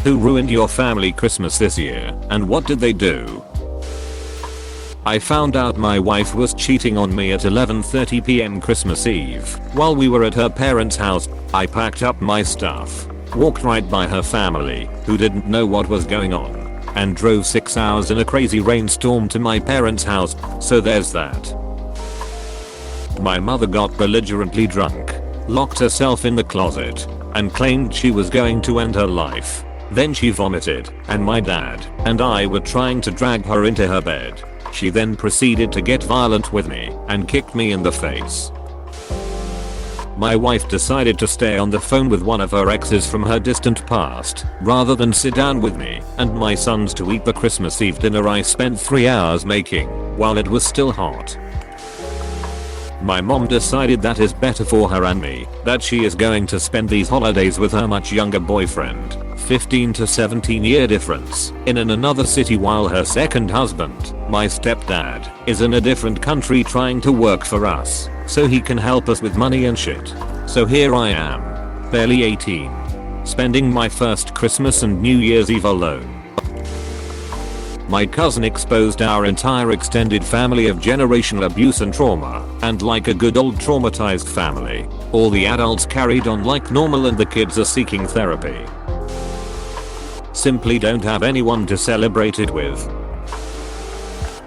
Who ruined your family Christmas this year, and what did they do? I found out my wife was cheating on me at 11:30 p.m. Christmas Eve. While we were at her parents' house, I packed up my stuff, walked right by her family, who didn't know what was going on, and drove 6 hours in a crazy rainstorm to my parents' house, so there's that. My mother got belligerently drunk, locked herself in the closet, and claimed she was going to end her life. Then she vomited, and my dad and I were trying to drag her into her bed. She then proceeded to get violent with me and kicked me in the face. My wife decided to stay on the phone with one of her exes from her distant past, rather than sit down with me and my sons to eat the Christmas Eve dinner I spent 3 hours making, while it was still hot. My mom decided that is better for her and me, that she is going to spend these holidays with her much younger boyfriend, 15 to 17 year difference, in another city while her second husband, my stepdad, is in a different country trying to work for us, so he can help us with money and shit. So here I am, barely 18, spending my first Christmas and New Year's Eve alone. My cousin exposed our entire extended family of generational abuse and trauma, and like a good old traumatized family, all the adults carried on like normal and the kids are seeking therapy. Simply don't have anyone to celebrate it with.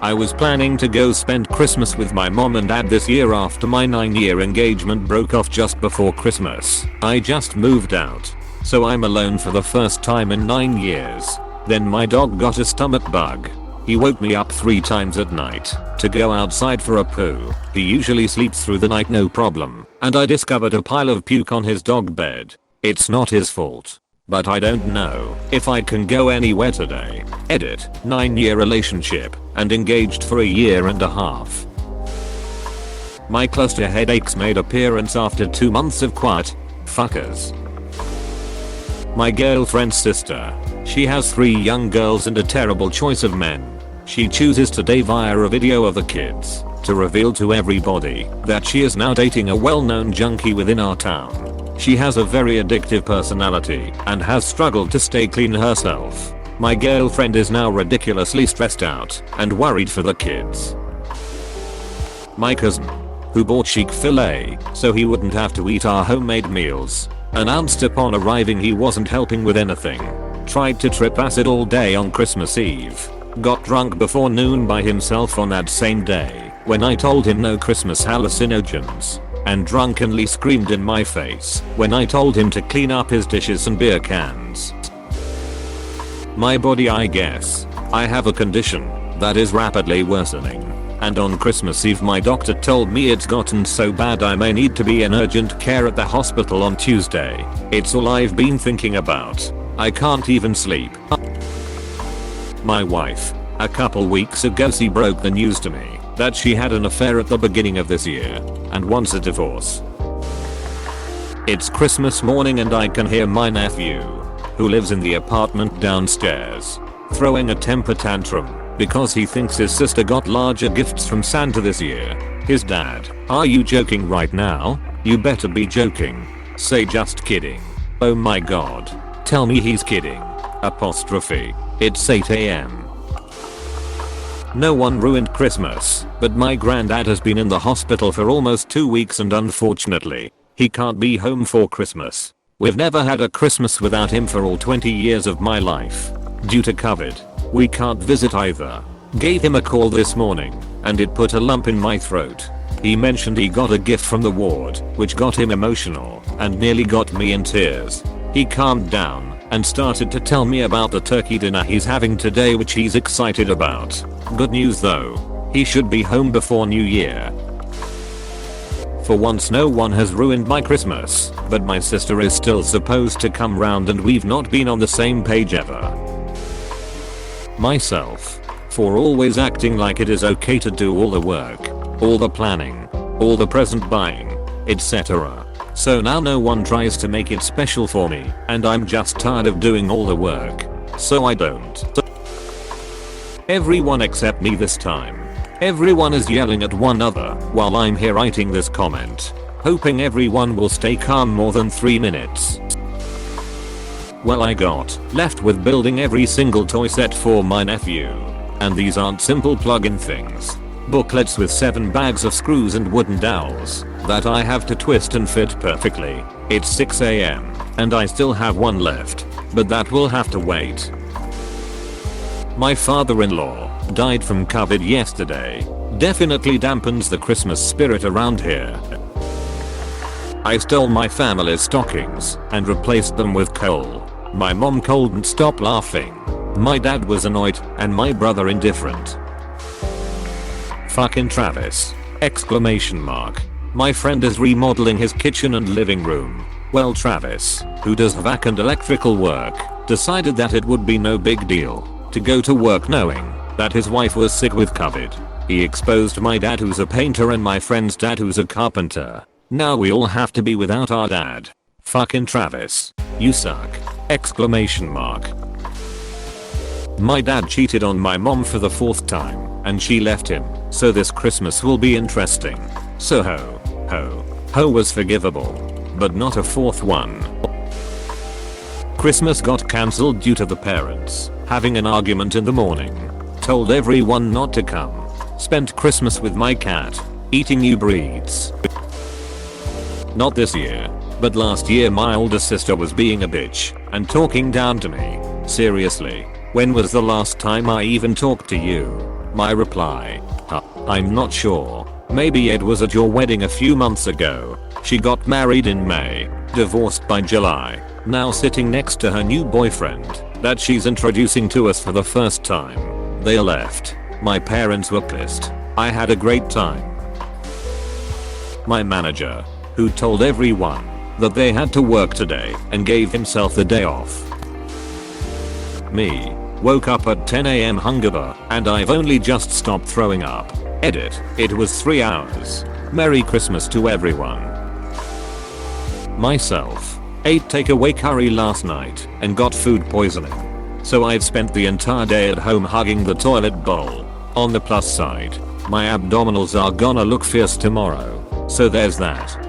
I was planning to go spend Christmas with my mom and dad this year after my 9-year engagement broke off just before Christmas. I just moved out, so I'm alone for the first time in 9 years. Then my dog got a stomach bug. He woke me up 3 times at night to go outside for a poo. He usually sleeps through the night no problem, and I discovered a pile of puke on his dog bed. It's not his fault, but I don't know if I can go anywhere today. Edit, 9-year relationship and engaged for a year and a half. My cluster headaches made appearance after 2 months of quiet. Fuckers. My girlfriend's sister. She has 3 young girls and a terrible choice of men. She chooses today via a video of the kids to reveal to everybody that she is now dating a well-known junkie within our town. She has a very addictive personality and has struggled to stay clean herself. My girlfriend is now ridiculously stressed out and worried for the kids. My cousin, who bought Chick-fil-A so he wouldn't have to eat our homemade meals, announced upon arriving he wasn't helping with anything. Tried to trip acid all day on Christmas Eve. Got drunk before noon by himself on that same day when I told him no Christmas hallucinogens. And drunkenly screamed in my face when I told him to clean up his dishes and beer cans. My body, I guess. I have a condition that is rapidly worsening. And on Christmas Eve my doctor told me it's gotten so bad I may need to be in urgent care at the hospital on Tuesday. It's all I've been thinking about. I can't even sleep. My wife, a couple weeks ago she broke the news to me that she had an affair at the beginning of this year and wants a divorce. It's Christmas morning and I can hear my nephew, who lives in the apartment downstairs, throwing a temper tantrum because he thinks his sister got larger gifts from Santa this year. His dad, are you joking right now? You better be joking. Say just kidding. Oh my god. Tell me he's kidding. Apostrophe. It's 8 AM. No one ruined Christmas, but my granddad has been in the hospital for almost 2 weeks and unfortunately, he can't be home for Christmas. We've never had a Christmas without him for all 20 years of my life. Due to COVID, we can't visit either. Gave him a call this morning, and it put a lump in my throat. He mentioned he got a gift from the ward, which got him emotional, and nearly got me in tears. He calmed down and started to tell me about the turkey dinner he's having today, which he's excited about. Good news though, he should be home before New Year. For once no one has ruined my Christmas, but my sister is still supposed to come round and we've not been on the same page ever. Myself, for always acting like it is okay to do all the work, all the planning, all the present buying, etc. So now no one tries to make it special for me, and I'm just tired of doing all the work. So I don't. Everyone except me this time. Everyone is yelling at one another while I'm here writing this comment, hoping everyone will stay calm more than 3 minutes. Well, I got left with building every single toy set for my nephew. And these aren't simple plug-in things. Booklets with 7 bags of screws and wooden dowels that I have to twist and fit perfectly. It's 6 AM and I still have one left, but that will have to wait. My father-in-law died from COVID yesterday. Definitely dampens the Christmas spirit around here. I stole my family's stockings and replaced them with coal. My mom couldn't stop laughing. My dad was annoyed and my brother indifferent. Fucking Travis! Exclamation mark. My friend is remodeling his kitchen and living room. Well, Travis, who does vac and electrical work, decided that it would be no big deal to go to work knowing that his wife was sick with COVID. He exposed my dad, who's a painter, and my friend's dad, who's a carpenter. Now we all have to be without our dad. Fucking Travis. You suck! Exclamation mark. My dad cheated on my mom for the 4th time and she left him, so this Christmas will be interesting. So ho was forgivable, but not a 4th one. Christmas got cancelled due to the parents having an argument in the morning. Told everyone not to come. Spent Christmas with my cat, eating new breeds. Not this year, but last year my older sister was being a bitch and talking down to me. Seriously, when was the last time I even talked to you? My reply, I'm not sure. Maybe it was at your wedding a few months ago. She got married in May, divorced by July, now sitting next to her new boyfriend that she's introducing to us for the first time. They left. My parents were pissed. I had a great time. My manager, who told everyone that they had to work today and gave himself the day off. Me, woke up at 10 AM hungover and I've only just stopped throwing up. Edit, it was 3 hours. Merry Christmas to everyone. Myself, ate takeaway curry last night and got food poisoning. So I've spent the entire day at home hugging the toilet bowl. On the plus side, my abdominals are gonna look fierce tomorrow. So there's that.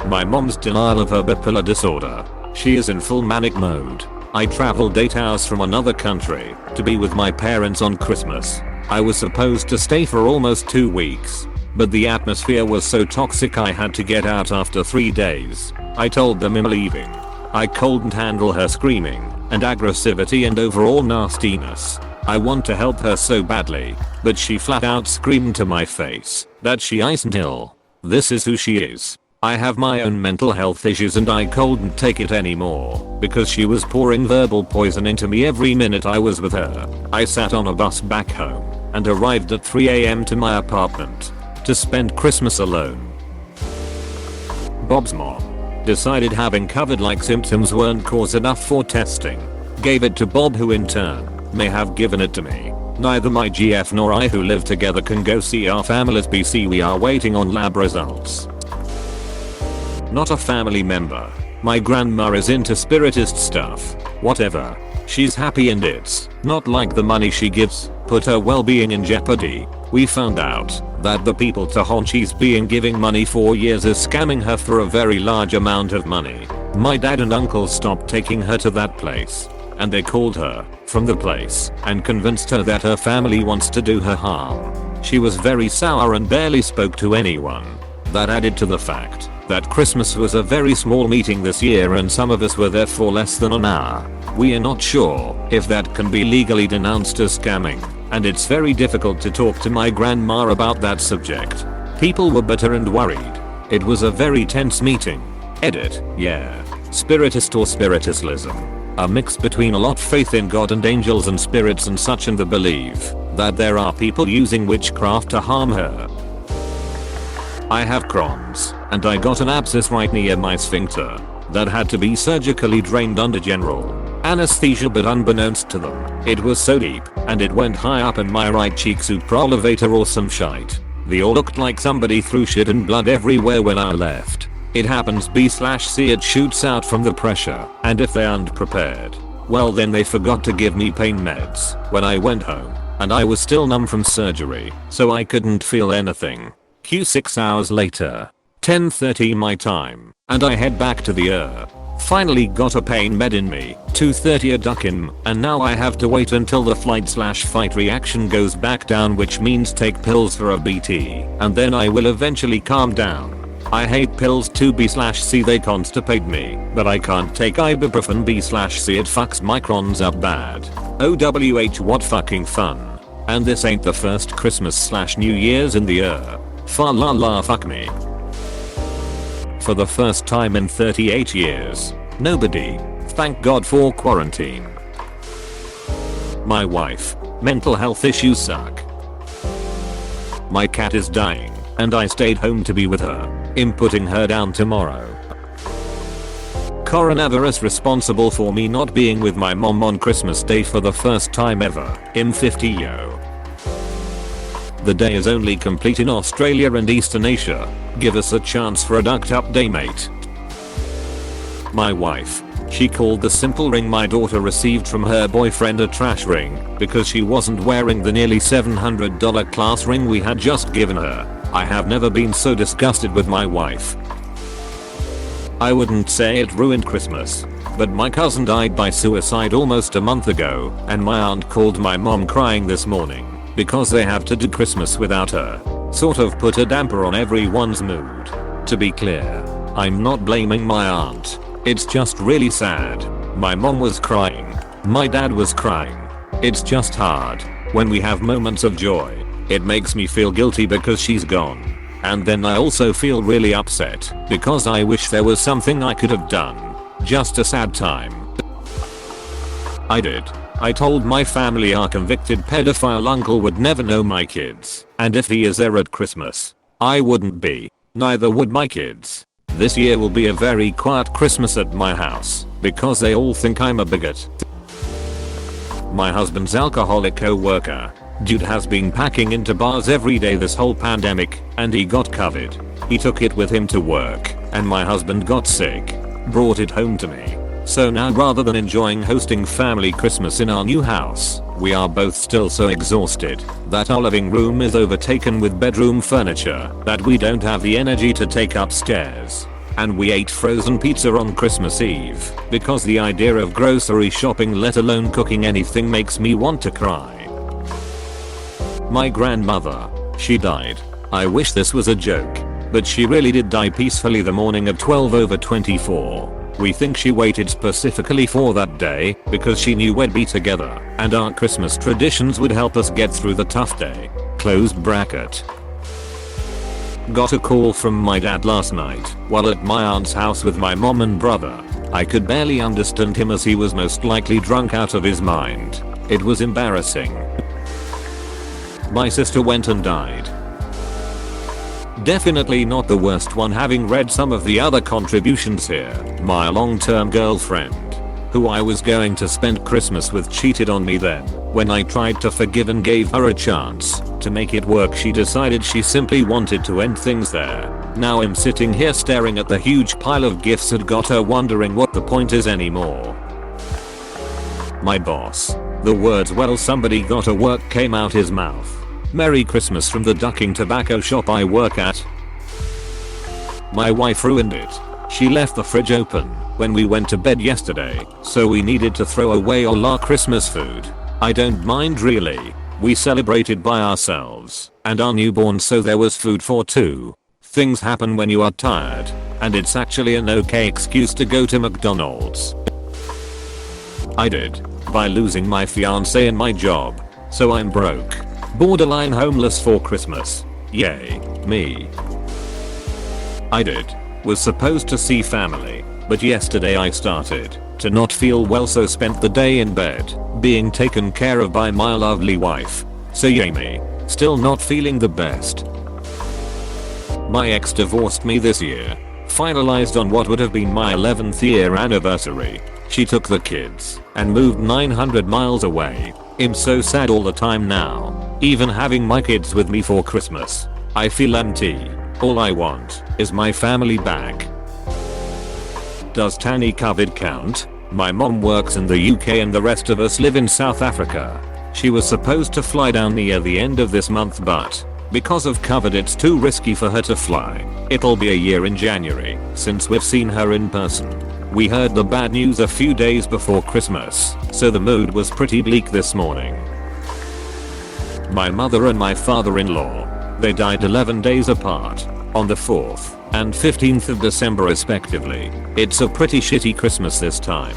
My mom's denial of her bipolar disorder. She is in full manic mode. I traveled 8 hours from another country to be with my parents on Christmas. I was supposed to stay for almost 2 weeks, but the atmosphere was so toxic I had to get out after 3 days. I told them I'm leaving. I couldn't handle her screaming and aggressivity and overall nastiness. I want to help her so badly, but she flat out screamed to my face that she isn't ill. This is who she is. I have my own mental health issues and I couldn't take it anymore because she was pouring verbal poison into me every minute I was with her. I sat on a bus back home and arrived at 3 AM to my apartment to spend Christmas alone. Bob's mom decided having COVID-like symptoms weren't cause enough for testing. Gave it to Bob, who in turn may have given it to me. Neither my GF nor I, who live together, can go see our families. BC, we are waiting on lab results. Not a family member. My grandma is into spiritist stuff. Whatever. She's happy and it's not like the money she gives put her well-being in jeopardy. We found out that the people to whom she's been giving money for years is scamming her for a very large amount of money. My dad and uncle stopped taking her to that place, and they called her from the place and convinced her that her family wants to do her harm. She was very sour and barely spoke to anyone. That added to the fact that Christmas was a very small meeting this year and some of us were there for less than an hour. We are not sure if that can be legally denounced as scamming, and it's very difficult to talk to my grandma about that subject. People were bitter and worried. It was a very tense meeting. Edit, yeah. Spiritist or spiritism. A mix between a lot of faith in God and angels and spirits and such, and the belief that there are people using witchcraft to harm her. I have Crohn's, and I got an abscess right near my sphincter that had to be surgically drained under general anesthesia, but unbeknownst to them, it was so deep and it went high up in my right cheek, supraelevator or some shite. They all looked like somebody threw shit and blood everywhere when I left. It happens B/C, it shoots out from the pressure, and if they aren't prepared, well then they forgot to give me pain meds when I went home, and I was still numb from surgery, so I couldn't feel anything. Q 6 hours later, 10:30 my time, and I head back to the Finally got a pain med in me, 2:30 a duckin, and now I have to wait until the flight/fight reaction goes back down, which means take pills for a BT, and then I will eventually calm down. I hate pills too B/C, they constipate me, but I can't take ibuprofen B/C, it fucks microns up bad. OWH, what fucking fun. And this ain't the first Christmas/New Year's in the year. Fa la la, fuck me. For the first time in 38 years. Nobody. Thank God for quarantine. My wife. Mental health issues suck. My cat is dying, and I stayed home to be with her. I'm putting her down tomorrow. Coronavirus responsible for me not being with my mom on Christmas Day for the first time ever. I'm 50 yo. The day is only complete in Australia and Eastern Asia. Give us a chance for a ducked up day, mate. My wife. She called the simple ring my daughter received from her boyfriend a trash ring because she wasn't wearing the nearly $700 class ring we had just given her. I have never been so disgusted with my wife. I wouldn't say it ruined Christmas, but my cousin died by suicide almost a month ago, and my aunt called my mom crying this morning because they have to do Christmas without her. Sort of put a damper on everyone's mood. To be clear, I'm not blaming my aunt. It's just really sad. My mom was crying. My dad was crying. It's just hard. When we have moments of joy, it makes me feel guilty because she's gone. And then I also feel really upset because I wish there was something I could have done. Just a sad time. I did. I told my family our convicted pedophile uncle would never know my kids, and if he is there at Christmas, I wouldn't be. Neither would my kids. This year will be a very quiet Christmas at my house because they all think I'm a bigot. My husband's alcoholic co-worker. Dude has been packing into bars every day this whole pandemic, and he got COVID. He took it with him to work, and my husband got sick. Brought it home to me. So now rather than enjoying hosting family Christmas in our new house, we are both still so exhausted that our living room is overtaken with bedroom furniture that we don't have the energy to take upstairs. And we ate frozen pizza on Christmas Eve because the idea of grocery shopping, let alone cooking anything, makes me want to cry. My grandmother. She died. I wish this was a joke, but she really did die peacefully the morning of 12/24. We think she waited specifically for that day because she knew we'd be together and our Christmas traditions would help us get through the tough day. Close bracket. Got a call from my dad last night while at my aunt's house with my mom and brother. I could barely understand him as he was most likely drunk out of his mind. It was embarrassing. My sister went and died. Definitely not the worst one, having read some of the other contributions here. My long-term girlfriend, who I was going to spend Christmas with, cheated on me then. When I tried to forgive and gave her a chance to make it work, she decided she simply wanted to end things there. Now I'm sitting here staring at the huge pile of gifts and got her wondering what the point is anymore. My boss. The words "well, somebody gotta work" came out his mouth. Merry Christmas from the ducking tobacco shop I work at. My wife ruined it. She left the fridge open when we went to bed yesterday, so we needed to throw away all our Christmas food. I don't mind really. We celebrated by ourselves and our newborn, so there was food for two. Things happen when you are tired, and it's actually an okay excuse to go to McDonald's. I did. By losing my fiance and my job. So I'm broke. Borderline homeless for Christmas. Yay, me. I did. Was supposed to see family, but yesterday I started to not feel well, so spent the day in bed, being taken care of by my lovely wife. So yay me. Still not feeling the best. My ex divorced me this year. Finalized on what would have been my 11th year anniversary. She took the kids and moved 900 miles away. I'm so sad all the time now. Even having my kids with me for Christmas, I feel empty. All I want is my family back. Does Tanny COVID count? My mom works in the UK and the rest of us live in South Africa. She was supposed to fly down near the end of this month, but because of COVID it's too risky for her to fly. It'll be a year in January since we've seen her in person. We heard the bad news a few days before Christmas, so the mood was pretty bleak this morning. My mother and my father-in-law, they died 11 days apart, on the 4th and 15th of December respectively. It's a pretty shitty Christmas this time.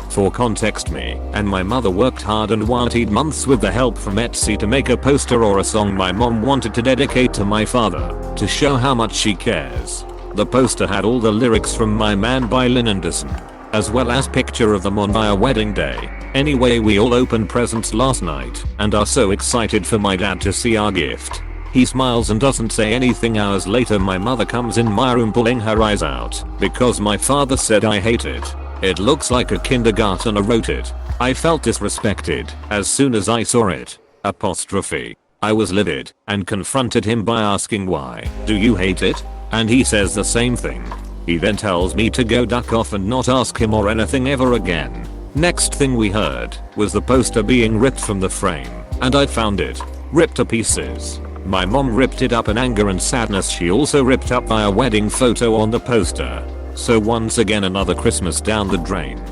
For context, me and my mother worked hard and waited months with the help from Etsy to make a poster or a song my mom wanted to dedicate to my father, to show how much she cares. The poster had all the lyrics from My Man by Lynn Anderson, as well as picture of them on our wedding day. Anyway, we all opened presents last night and are so excited for my dad to see our gift. He smiles and doesn't say anything. Hours later my mother comes in my room pulling her eyes out because my father said I hate it. It looks like a kindergartner wrote it. I felt disrespected as soon as I saw it. Apostrophe. I was livid and confronted him by asking why. Do you hate it? And he says the same thing. He then tells me to go duck off and not ask him or anything ever again. Next thing we heard was the poster being ripped from the frame, and I found it ripped to pieces. My mom ripped it up in anger and sadness. She also ripped up our wedding photo on the poster. So once again another Christmas down the drain.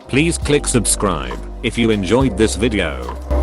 Please click subscribe if you enjoyed this video.